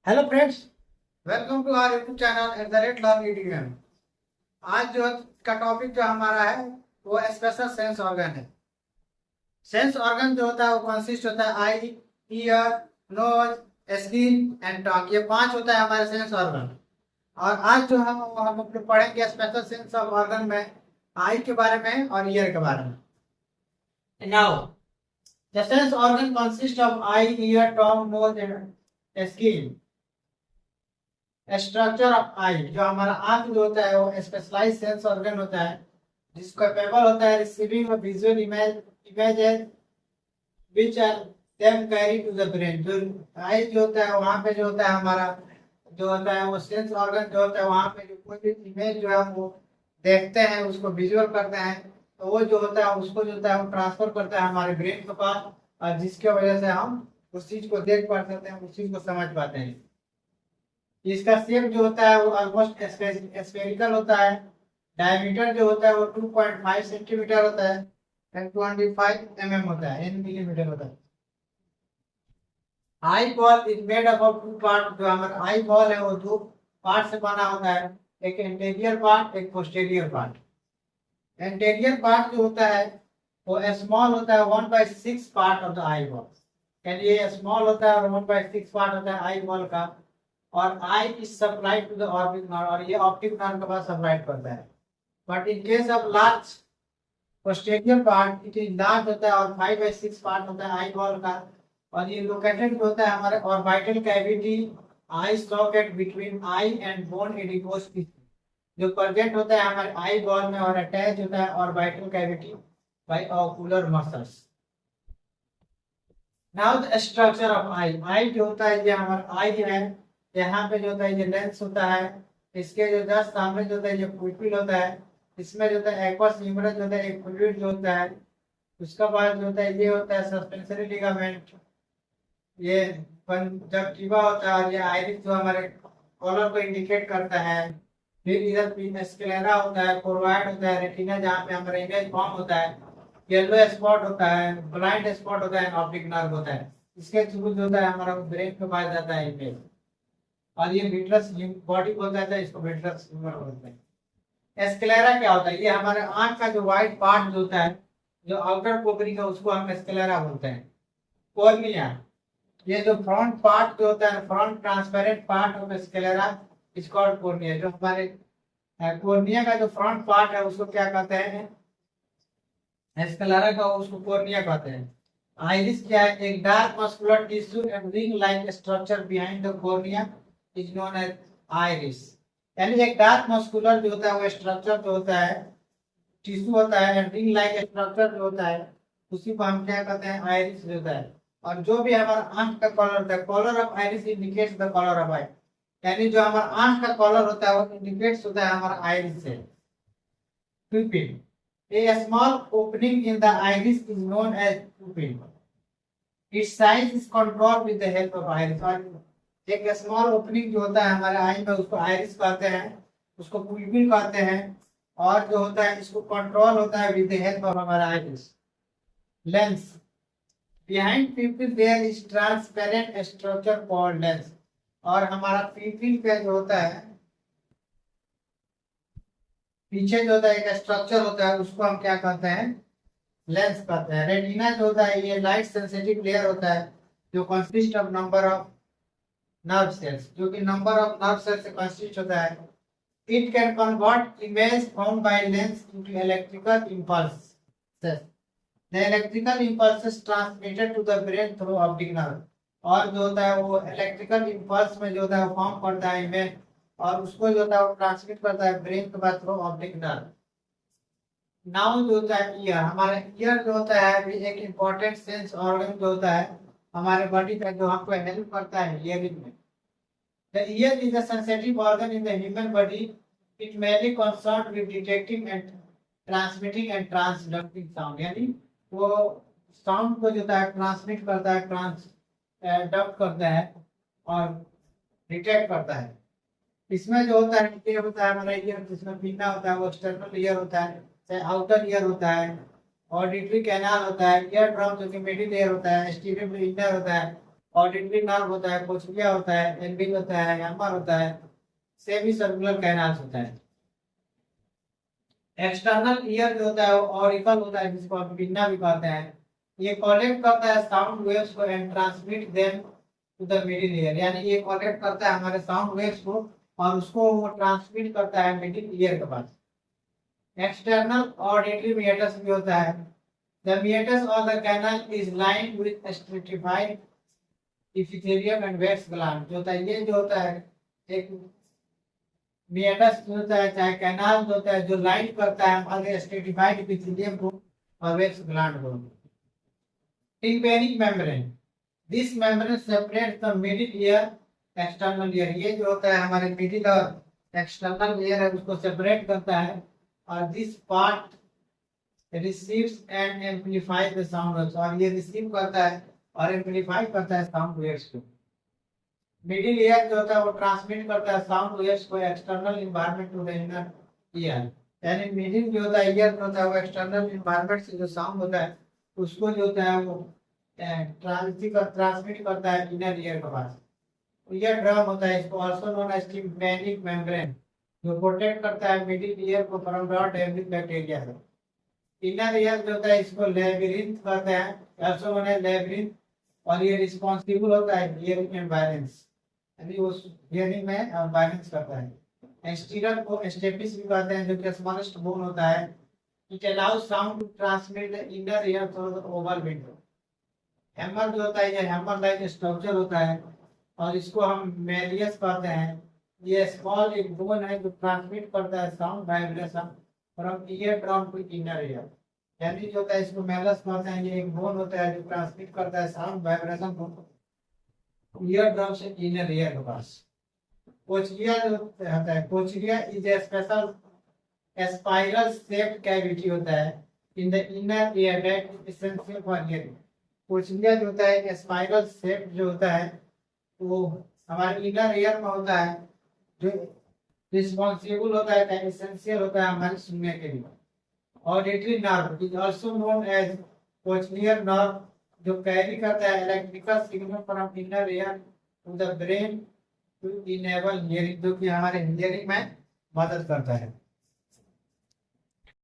Hello friends, welcome to our YouTube channel @LearnEDM। आज जो का टॉपिक जो हमारा है वो स्पेशल सेंस ऑर्गन है। सेंस ऑर्गन जो होता है वो कंसिस्ट होता है eye, ear, nose, skin and tongue. ये 5 होता है हमारे सेंस ऑर्गन। और आज जो हम लोग पढ़ेंगे स्पेशल सेंस ऑफ ऑर्गन में आई के बारे में और ईयर के बारे में। Now the sense organ consist of eye, ear, tongue, nose and skin. Structure of eye, जो हमारा आंख जो होता है वो स्पेशलाइज्ड सेंस ऑर्गन होता है जिसको कैपेबल होता है receiving visual images which are them carry to the brain. जो आई जो होता है वहां पे जो होता है हमारा जो होता है वो सेंस ऑर्गन जो होता है वहां पे जो कोई भी इमेज जो है वो देखते हैं, उसको विजुअल करते हैं, तो वो जो होता है उसको जो होता है वो ट्रांसफर करता है हमारे ब्रेन के पास, और जिसकी वजह से हम उस चीज को देख पाते हैं, उस चीज को समझ पाते हैं। इसका शेप जो होता है वो ऑलमोस्ट स्फेरिकल होता है। डायमीटर जो होता है वो 2.5 सेंटीमीटर होता है एंड 25 होता है, एन मिलीमीटर होता है। Eye ball is made up of 2 part. जो हमारा आई बॉल है वो 2 पार्ट से बना होता है, एक एंटीरियर पार्ट, एक पोस्टीरियर पार्ट। एंटीरियर पार्ट जो होता है वो स्मॉल होता है, 1/6 part of the eye ball. यानी ये स्मॉल होता है और 1/6 पार्ट होता है आई बॉल का। और eye is supplied to the optic nerve, और ये ऑप्टिक नर्व के पास सप्लाइड करता है। But in case of large posterior part it is large होता है और 5/6 पार्ट होता है आई बॉल का। और ये लोकेटेड होता है हमारे orbital cavity, I socket between I and bone adipose जो प्रेजेंट होता है हमारे आई बॉल में और अटैच होता है orbital cavity by ocular muscles. Now the structure of eye. Eye जो होता है ये हमारा आई है, यहाँ पे जो होता है ये लेंस होता है, इसके जो जस्ट सामने जो होता है ये पुपिल होता है, इसमें जो होता है एक्वस ह्यूमरस होता है, एक फ्लूइड जो होता है। उसका बाद जो होता है ये होता है सस्पेंसरी लिगामेंट, ये कंजक्टिवा होता है, और ये आइरिस जो हमारे कॉलर को इंडिकेट करता है। फिर इधर स्क्लेरा होता है, कोरोइड होता है, रेटिना जहाँ पे हमारा इमेज फॉर्म होता है, येलो स्पॉट होता है, ब्लाइंड स्पॉट होता है, ऑप्टिक नर्व होता है। इसके थ्रू जो होता है हमारा ब्रेन के पास जाता है इमेज। और ये विट्रस बॉडी बोलता है, इसको विट्रस ह्यूमर बोलते हैं। स्क्लेरा क्या होता है? ये हमारे आंख का जो व्हाइट पार्ट जो होता है, जो आउटर कोबरी का, उसको हम स्क्लेरा बोलते हैं। कॉर्निया, ये जो फ्रंट पार्ट जो होता है, front transparent part of sclera is called cornea. जो हमारे कॉर्निया का जो फ्रंट पार्ट है उसको क्या कहते हैं? स्क्लेरा का, उसको कॉर्निया कहते हैं। आइरिस क्या है? एक dark muscular tissue and ring like structure behind the cornea is known as iris. यानी एक डार्क मस्कुलर जो होता है वो स्ट्रक्चर जो होता है, टिश्यू होता है, एंड रिंग लाइक स्ट्रक्चर जो होता है, उसी को हम क्या कहते हैं? आइरिस होता है। और जो भी हमारा आंख का कलर होता है, colour of iris indicates the colour of eye. यानी जो हमारा आंख का कलर होता है वो इंडिकेट्स होता है हमारा आइरिस से। pupil, a small opening in the iris is known as pupil. Its size is controlled with the help of iris। और एक स्मॉल ओपनिंग जो होता है हमारे आई में उसको आइरिस कहते हैं, उसको पुपिल कहते हैं। और जो होता है इसको कंट्रोल होता है विद द हेल्प ऑफ हमारा iris. Lens, behind pupil there is transparent structure called lens। और हमारा pupil का जो होता है पीछे जो होता है एक स्ट्रक्चर होता है, उसको हम क्या कहते हैं? लेंस कहते हैं। रेटिना जो होता है ये लाइट सेंसिटिव लेयर होता है जो consist of number of nerve cells, जो कि नंबर ऑफ नर्व सेल्स से कंसिस्ट होता है। It can convert image form by lens into electrical impulses. The electrical impulses transmitted to the brain through optic nerve. और जो होता है वो इलेक्ट्रिकल इंपल्स में जो होता है फॉर्म करता है इमेज, और उसको जो होता है वो ट्रांसमिट करता है ब्रेन के pass through optic nerve. Now जो होता है ईयर, हमारा ईयर जो होता है भी एक इम्पोर्टेंट सेंस ऑर्गन जो होता है हमारे बॉडी का, जो हमको हेल्प करता है हियरिंग में। The ear is a sensitive organ in the human body. It mainly concerned with detecting and transmitting and transducting sound. यानी वो साउंड को जो होता है ट्रांसमिट करता है, ट्रांसडक्ट करता है और डिटेक्ट करता है। इसमें जो होता है ये होता है हमारा ईयर, जिसमें पीना होता है वो एक्सटर्नल ईयर होता है, चाहे आउटर ईयर होता है। ऑडिटरी कैनाल होता है, ईयर ड्रम जो कि मिडिल ईयर होता है, स्टीरियो इनर होता है, ऑडिटरी नर्व होता है, कोचिलिया होता है, एल्विन होता है, हैमर होता है, सेमी सर्कुलर कैनाल्स होता है। एक्सटर्नल ईयर जो होता है वो ऑरिकल होता है, जिसको हम पिन्ना भी कहते हैं। ये कलेक्ट करता है साउंड वेव्स को and transmit them to the middle ear, यानी ये कलेक्ट करता है हमारे साउंड वेव्स को और उसको वो ट्रांसमिट करता है मिडिल ईयर के पास। एक्सटर्नल ऑडिटरी मीटस भी होता है। द मीटस और the canal is lined with stratified epithelium and wax gland. जो होता है ये जो होता है एक मीटस जो होता है चाहे कैनाल जो होता है जो लाइन करता है हमारे स्ट्रेटिफाइड इपिथेलियम को और वैक्स ग्लैंड को। Tympanic membrane, this membrane separate the middle year external ear. ये जो होता है हमारे मिडिल और एक्सटर्नल ईयर है उसको सेपरेट करता है और this part receives and amplifies the sound waves, और ये रिसीव करता है और एम्पलीफाई करता है साउंड वेव्स को। मिडिल ईयर जो होता है वो ट्रांसमिट करता है साउंड वेव्स को external environment to the inner ear, यानी मिडिल जो होता है ईयर जो होता है वो एक्सटर्नल एनवायरनमेंट से जो साउंड होता है उसको जो होता है वो ट्रांसमिट करता है इनर ईयर के पास। ईयर ड्रम होता है, इसको also known as tympanic membrane, जो प्रोटेक्ट करता है मिडिल ईयर को फ्रॉम ब्रॉड डैमेजिंग बैक्टीरिया से। इनर ईयर जो होता है इसको लेबिरिंथ कहते हैं, आल्सो नोन एज लेबिरिंथ, और ये रिस्पांसिबल होता है हियरिंग एंड बैलेंस, यानी वो हियरिंग में बैलेंस करता है। स्टीरल को स्टेपिस भी कहते हैं, जो कि स्मॉलेस्ट बोन होता है। It allows sound to transmit the inner ear through the oval window. Hammer जो होता है ये हैमर लाइक स्ट्रक्चर होता है और इसको हम मेलियस कहते हैं। ये स्मॉल एक बोन है जो ट्रांसमिट करता है sound vibration from ear drum to inner ear, यानी जो होता है इसको मेलस कहते हैं। ये एक बोन होता है जो ट्रांसमिट करता है साउंड वाइब्रेशन को ईयर ड्रम से इनर ईयर के पास। कोचिलिया जो होता है, cochlea is a special spiral shaped cavity होता है in the inner ear that is essential for hearing. Cochlea जो होता है स्पाइरल शेप जो होता है वो हमारे इनर ईयर में होता है, जो रिस्पांसिबल होता है, एसेंशियल होता है हमारे सुनने के लिए। Auditory nerve is also known as cochlear nerve, जो कैरी करता है electrical signal from inner ear to the brain to enable hearing, जो कि हमारे हियरिंग में मदद करता है।